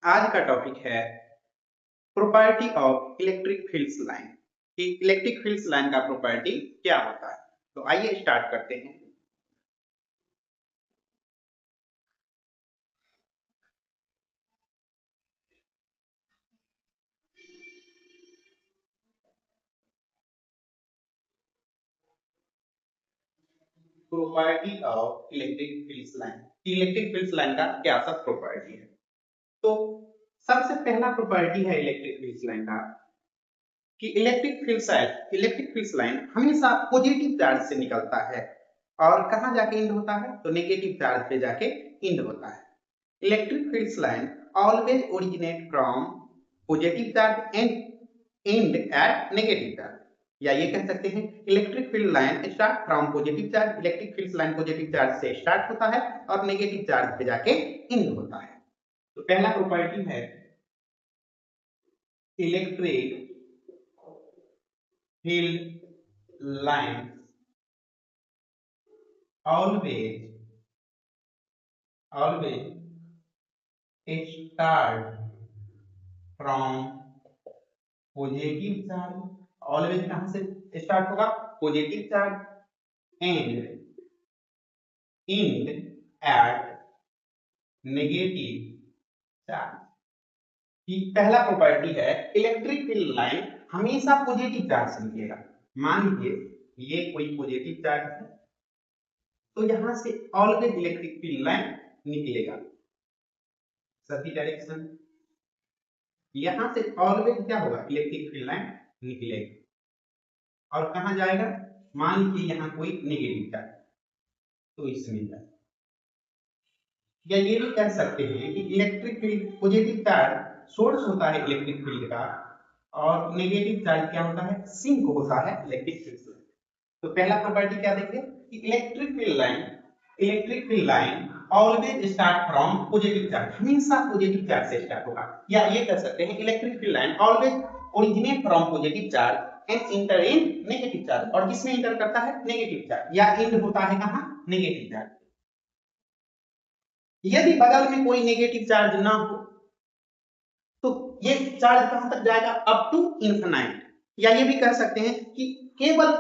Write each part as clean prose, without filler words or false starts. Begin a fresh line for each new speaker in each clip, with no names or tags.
आज का टॉपिक है property of electric fields line कि इलेक्ट्रिक फील्ड्स लाइन का प्रॉपर्टी क्या होता है। तो आइए स्टार्ट करते हैं। Property of electric fields line, electric fields line का क्या सब प्रॉपर्टी है। तो सबसे पहला प्रॉपर्टी है इलेक्ट्रिक फील्ड्स लाइन का कि इलेक्ट्रिक फील्ड्स लाइन हमेशा पॉजिटिव चार्ज से निकलता है और कहां जाके एंड होता है, तो नेगेटिव चार्ज पे जाके एंड होता है। Electric fields line always originate from positive charge and end at negative charge, या ये कह सकते हैं electric field line start from positive charge. Electric field line positive charge से स्टार्ट होता है और नेगेटिव चार्ज पे जाके एंड होता है। तो पहला प्रॉपर्टी है electric field line always start from positive charge. Always कहां से स्टार्ट होगा, positive charge and end at negative charge. कि पहला प्रॉपर्टी है इलेक्ट्रिक फील्ड लाइन हमेशा पॉजिटिव चार्ज से निकलेगा। मान लीजिए ये कोई पॉजिटिव चार्ज है तो यहां से ऑलवेज इलेक्ट्रिक फील्ड लाइन निकलेगा सभी डायरेक्शन। यहां से ऑलवेज क्या होगा, इलेक्ट्रिक फील्ड लाइन निकलेगा और कहां जाएगा, मान लीजिए यहां कोई नेगेटिव चार्ज तो इसमें जाएगा। या ये भी कह सकते हैं कि electric field positive charge source होता है इलेक्ट्रिक फील्ड का और नेगेटिव चार्ज क्या होता है, सिंक होता है इलेक्ट्रिक फील्ड से। तो पहला प्रॉपर्टी क्या देंगे कि electric field line always start from positive charge, हमेशा पॉजिटिव चार्ज से स्टार्ट होगा। या ये कह सकते हैं electric field line always originate from positive charge and inter in negative charge, और किसमें इंटर करता है, नेगेटिव चार्ज, या एंड होता है कहां, नेगेटिव चार्ज। यदि बगल में कोई नेगेटिव चार्ज ना हो तो ये चार्ज कहां तक जाएगा, अप टू इनफिनाइट। या ये भी कह सकते हैं कि केवल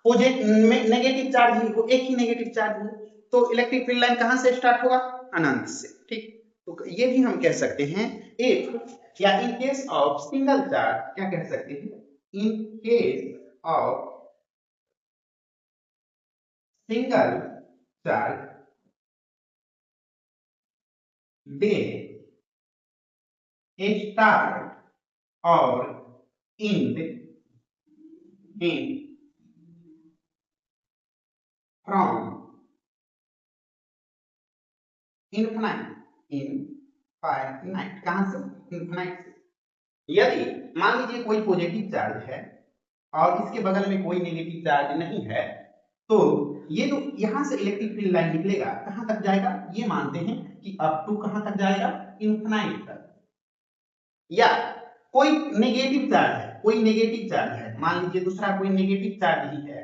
नेगेटिव चार्ज ही हो, एक ही नेगेटिव चार्ज हो तो इलेक्ट्रिक फील्ड लाइन कहां से स्टार्ट होगा, अनंत से। ठीक, तो ये भी हम कह सकते हैं इफ या इन केस ऑफ सिंगल चार्ज, क्या कह सकते हैं, इन case of single charge they start और end in from infinite कहां से, infinite से। यदि मान लीजिए कोई पॉजिटिव चार्ज है और इसके बगल में कोई नेगेटिव चार्ज नहीं है तो ये जो यहां से इलेक्ट्रिक फील्ड लाइन निकलेगा कहां तक जाएगा, ये मानते हैं कि अप टू कहां तक जाएगा, इनफिनाइट तक। या कोई नेगेटिव चार्ज है, मान लीजिए दूसरा कोई नेगेटिव चार्ज ही है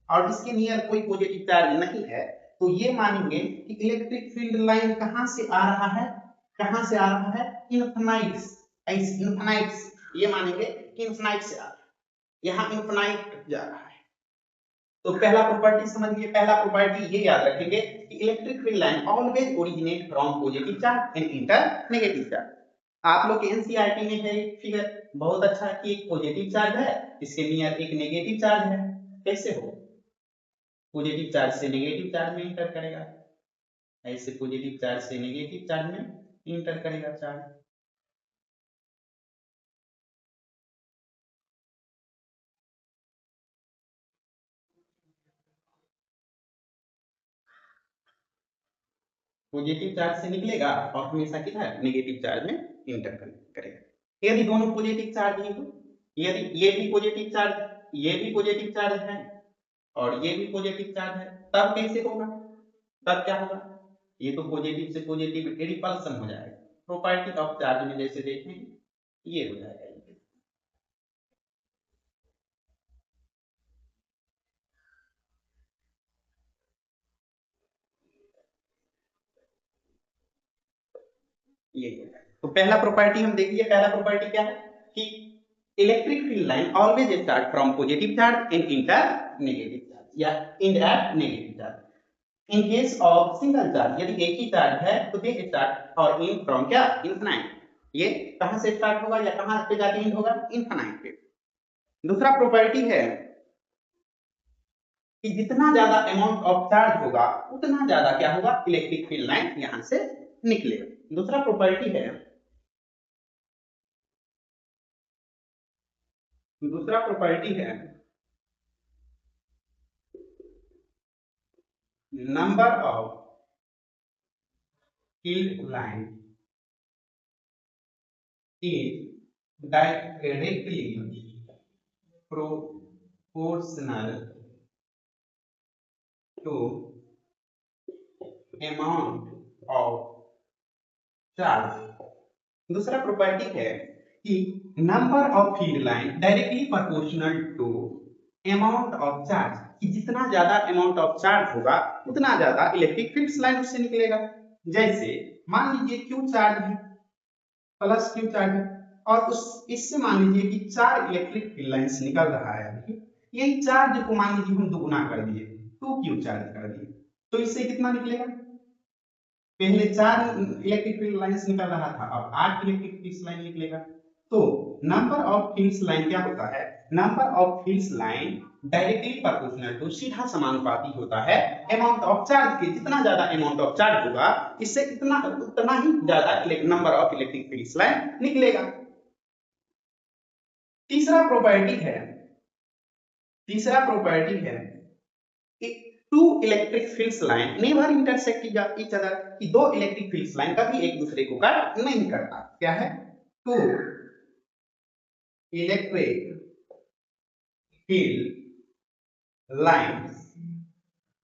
और इसके नियर कोई पॉजिटिव चार्ज नहीं है तो ये मानेंगे कि इलेक्ट्रिक फील्ड लाइन कहां से आ रहा है, इनफिनाइट, ये मानेंगे कि इनफिनाइट से आ रहा है, यहाँ इनफिनाइट जा रहा है। तो पहला प्रॉपर्टी समझिए, पहला प्रॉपर्टी ये याद रखेंगे कि electric field line always originate from positive charge and enter negative charge. आप लोग के एनसीईआरटी में है एक फिगर, बहुत अच्छा है कि एक पॉजिटिव चार्ज है, इसके नियर एक नेगेटिव चार्ज है। कैसे हो, पॉजिटिव चार्ज से नेगेटिव चार्ज में इंटर करेगा, ऐसे पॉजिटिव चार्ज से नेगेटिव चार्ज में इंटर करेगा चार्ज। पॉजिटिव चार्ज से निकलेगा और हमेशा किधर, नेगेटिव चार्ज में इंटर करेगा। यदि दोनों पॉजिटिव चार्ज है तो, यदि ये भी पॉजिटिव चार्ज, ये भी पॉजिटिव चार्ज है और ये भी पॉजिटिव चार्ज है, तब कैसे होगा, तब क्या होगा, ये तो पॉजिटिव से पॉजिटिव रिपल्सन हो जाएगा। प्रॉपर्टी ऑफ चार्ज में जैसे देखें ये हो जाएगा। ये है। तो पहला प्रॉपर्टी हम देख लिए, पहला प्रॉपर्टी क्या है कि electric field line always start from positive charge and enter negative charge या end at negative charge. In case of single charge, यदि एक ही चार्ज है तो दे स्टार्ट और इन फ्रॉम क्या, इनफिनाइट। ये कहां से स्टार्ट होगा या कहां पे जाके एंड होगा, इनफिनाइट पे। दूसरा प्रॉपर्टी है कि जितना ज्यादा अमाउंट ऑफ चार्ज होगा उतना ज्यादा क्या होगा, इलेक्ट्रिक फील्ड लाइन यहां से निकलेगा। दूसरा प्रॉपर्टी है, दूसरा प्रॉपर्टी है number of field line is directly proportional to amount of charge. दूसरा प्रॉपर्टी है कि number of field line directly proportional to amount of charge, कि जितना ज्यादा अमाउंट ऑफ चार्ज होगा उतना ज्यादा इलेक्ट्रिक फील्ड लाइन उससे निकलेगा। जैसे मान लीजिए क्यू चार्ज है, प्लस क्यू चार्ज है, और उस इससे मान लीजिए कि 4 इलेक्ट्रिक फील्ड लाइंस निकल रहा है। यही चार्ज को मान लीजिए हम दुगुना कर दिए, 2 क्यू चार्ज कर दिए, तो इससे कितना निकलेगा, पहले 4 इलेक्ट्रिक फील्ड लाइंस निकल रहा था, अब 8 इलेक्ट्रिक फील्ड लाइन निकलेगा। तो नंबर ऑफ फील्ड्स लाइन क्या होता है, number of fields line directly proportional to, सीधा समानुपाती होता है अमाउंट ऑफ चार्ज के। जितना ज्यादा अमाउंट ऑफ चार्ज होगा इससे इतना उतना ही ज्यादा number of electric fields line निकलेगा। तीसरा प्रॉपर्टी है, तीसरा प्रॉपर्टी है two electric fields line never intersect each other, कि दो इलेक्ट्रिक फील्ड्स लाइन कभी एक दूसरे को कट नहीं करता। क्या है, two electric field lines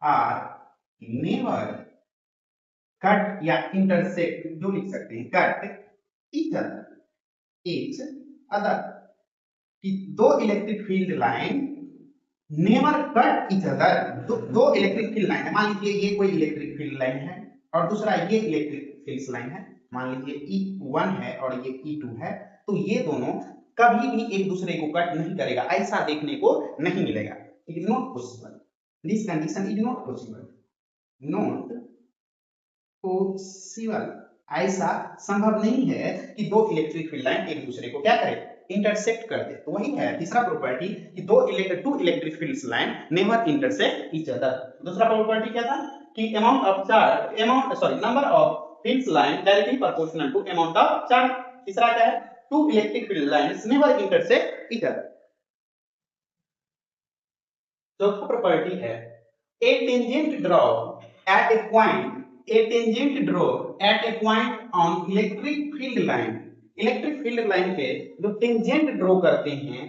are never cut या इंटरसेक्ट, जो लिख सकते हैं कट ईच अदर, कि दो electric field line never cut each other, दो इलेक्ट्रिक फील्ड लाइन है, मान लीजिए ये कोई इलेक्ट्रिक फील्ड लाइन है और दूसरा ये इलेक्ट्रिक फील्ड लाइन है, मान लीजिए E1 है और ये E2 है, तो ये दोनों कभी भी एक दूसरे को कट नहीं करेगा, ऐसा देखने को नहीं मिलेगा। It is not possible, this condition is not possible, not possible, ऐसा संभव नहीं है कि दो इलेक्ट्रिक फील्ड लाइन एक दूसरे को क्या करे, इंटरसेक्ट कर दे। तो वही है तीसरा प्रॉपर्टी कि two electric fields line never intersect each other. दूसरा प्रॉपर्टी क्या था कि amount of charge, number of fields line directly proportional to amount of charge. तीसरा क्या है, two electric field lines never intersect each other. चौथा property है a tangent draw at a point, a tangent draw at a point on electric field line, electric field line पे जो tangent draw करते हैं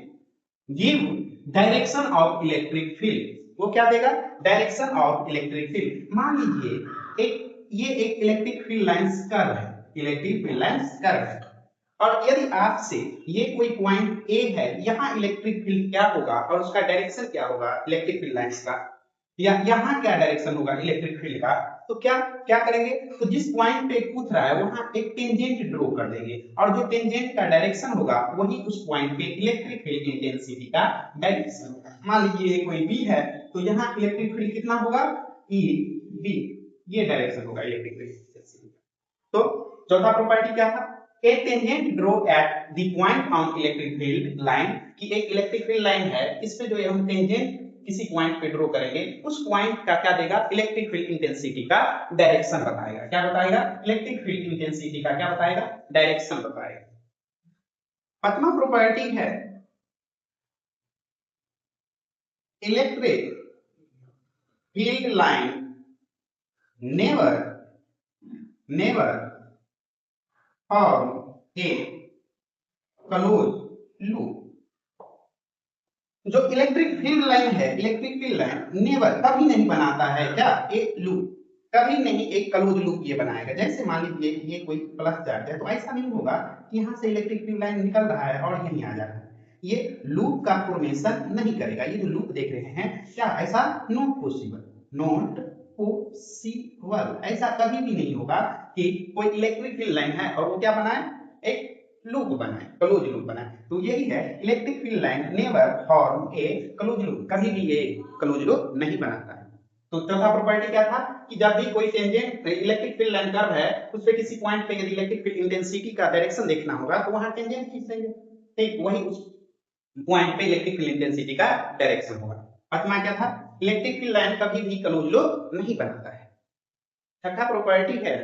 give direction of electric field, वो क्या देगा, direction of electric field. मान लीजिए ये एक इलेक्ट्रिक फील्ड लाइंस कर्व है, इलेक्ट्रिक फील्ड लाइंस कर्व है, और यदि आपसे ये कोई पॉइंट ए है, यहाँ इलेक्ट्रिक फील्ड क्या होगा और उसका डायरेक्शन क्या होगा इलेक्ट्रिक फील्ड लाइंस का, या यहाँ क्या डायरेक्शन होगा इलेक्ट्रिक फील्ड का, तो क्या क्या करेंगे, तो जिस पॉइंट पे पूछ रहा है वहां एक टेंजेंट ड्रॉ कर देंगे और जो टेंजेंट का डायरेक्शन होगा वही उस पॉइंट पे इलेक्ट्रिक फील्ड इंटेंसिटी का डायरेक्शन होगा। मान लीजिए कोई बी है तो यहाँ इलेक्ट्रिक फील्ड कितना होगा, ई बी, ये डायरेक्शन होगा इलेक्ट्रिक फील्ड इंटेंसिटी का। तो चौथा प्रॉपर्टी क्या था, a tangent draw at the point on electric field line, कि एक इलेक्ट्रिक फील्ड लाइन है, इस पे जो हम टेंजेंट किसी पॉइंट पे ड्रॉ करेंगे उस पॉइंट का क्या देगा, इलेक्ट्रिक फील्ड इंटेंसिटी का डायरेक्शन बताएगा। क्या बताएगा, इलेक्ट्रिक फील्ड इंटेंसिटी का क्या बताएगा, डायरेक्शन बताएगा। पांचवा प्रॉपर्टी है electric field line never form a close loop, जो इलेक्ट्रिक फील्ड लाइन है, इलेक्ट्रिक फील्ड लाइन नेवर कभी नहीं बनाता है क्या, एक लूप, कभी नहीं एक क्लोज लूप ये बनाएगा। जैसे मान लीजिए ये कोई प्लस चार्ज है तो ऐसा नहीं होगा कि यहाँ से इलेक्ट्रिक फील्ड लाइन निकल रहा है और यहीं आ जा रहा है, ये लूप का फॉर्मेशन नहीं करेगा। ये जो लूप देख रहे हैं क्या, ऐसा नॉट पॉसिबल, नॉट पॉसिबल, ऐसा कभी भी नहीं होगा कि कोई इलेक्ट्रिक फील्ड लाइन है और वो क्या बना है, एक लूप बना है, क्लोज लूप बना है। तो यही है electric field line never form a close loop, कभी भी ये क्लोज लूप नहीं बनाता है। तो चौथा प्रॉपर्टी क्या था कि जब भी कोई tangent electric field line curve है उस पे किसी पॉइंट पे यदि इलेक्ट्रिक फील्ड इंटेंसिटी का डायरेक्शन देखना होगा तो वहां टेंजेंट खींचेंगे, ठीक वही उस पॉइंट पे इलेक्ट्रिक फील्ड इंटेंसिटी का डायरेक्शन होगा। पांचवा क्या था, इलेक्ट्रिक फील्ड लाइन कभी भी क्लोज लूप नहीं बनाता है। छठा प्रॉपर्टी है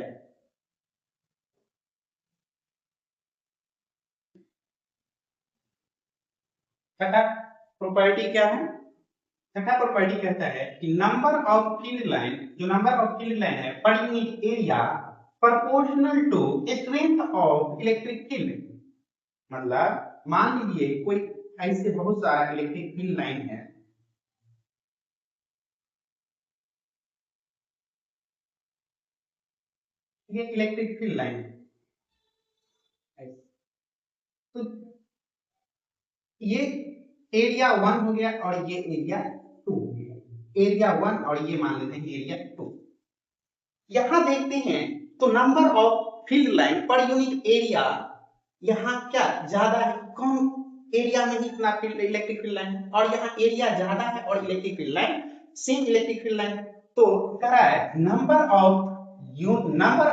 छठा प्रॉपर्टी क्या है, छठा प्रॉपर्टी कहता है कि नंबर ऑफ फील्ड लाइन, जो नंबर ऑफ फील्ड लाइन है पर unit area proportional to strength of electric field. मतलब मान लीजिए कोई ऐसे बहुत सारा इलेक्ट्रिक फील्ड लाइन है, ये इलेक्ट्रिक फील्ड लाइन है, तो ये एरिया 1 हो गया और ये एरिया 2 हो गया, एरिया 1 और ये मान लेते हैं एरिया 2। यहां देखते हैं तो नंबर ऑफ फील्ड लाइन पर यूनिट एरिया यहाँ क्या ज्यादा है, कम एरिया में ही इतना फील्ड इलेक्ट्रिक फील्ड लाइन है, और यहाँ एरिया ज्यादा है और electric field line same electric field line. तो कह रहा है नंबर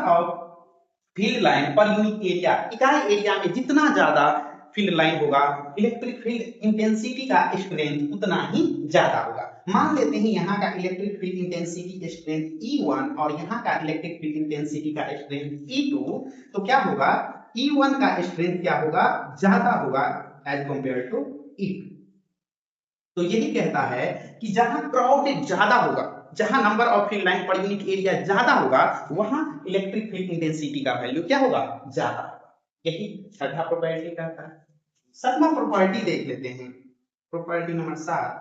ऑफ फील्ड लाइन पर यूनिट एरिया, इकाई एरिया में जितना ज्यादा फील्ड लाइन होगा इलेक्ट्रिक फील्ड इंटेंसिटी का स्ट्रेंथ उतना ही ज्यादा होगा। मान लेते हैं यहाँ का electric field intensity strength E1 और यहाँ का इलेक्ट्रिक फील्ड इंटेंसिटी का स्ट्रेंथ E2, तो क्या होगा E1 का स्ट्रेंथ क्या होगा, ज्यादा होगा एज कंपेयर टू E2। तो यही कहता है कि जहां क्राउड ज्यादा होगा, जहां नंबर ऑफ फील्ड लाइन पर यूनिट एरिया ज्यादा होगा वहां इलेक्ट्रिक फील्ड इंटेंसिटी का वैल्यू क्या होगा, ज्यादा होगा। यही छठा प्रॉपर्टी कहता है। सातवां प्रॉपर्टी देख लेते हैं, प्रॉपर्टी नंबर 7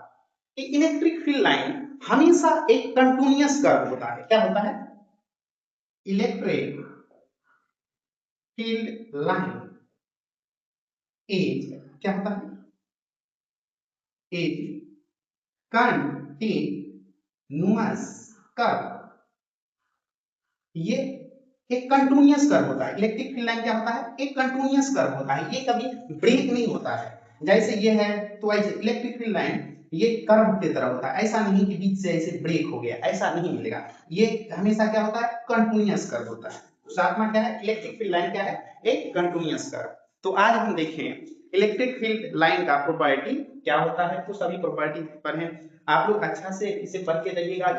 कि इलेक्ट्रिक फील्ड लाइन हमेशा एक कंटिन्यूअस कर्व होता है। क्या होता है, इलेक्ट्रिक फील्ड लाइन इज क्या होता है, इज कंटिन्यूअस कर्व। ये एक कंटिन्यूअस कर्व होता है, इलेक्ट्रिक फील्ड लाइन क्या होता है, एक कंटिन्यूअस कर्व होता है, ये कभी ब्रेक नहीं होता है। जैसे ये है तो ऐसे इलेक्ट्रिक फील्ड लाइन ये कर्व की तरह होता है, ऐसा नहीं कि बीच से ऐसे ब्रेक हो गया, ऐसा नहीं मिलेगा। ये हमेशा क्या होता है, कंटिन्यूअस कर्व होता है। सातवां क्या है, इलेक्ट्रिक फील्ड लाइन क्या है, एक कंटिन्यूअस कर्व। तो आज हम देखें इलेक्ट्रिक फील्ड लाइन का प्रॉपर्टी क्या होता है, तो सभी प्रॉपर्टी पर हैं, आप लोग अच्छा से इसे पढ़ के जाइएगा।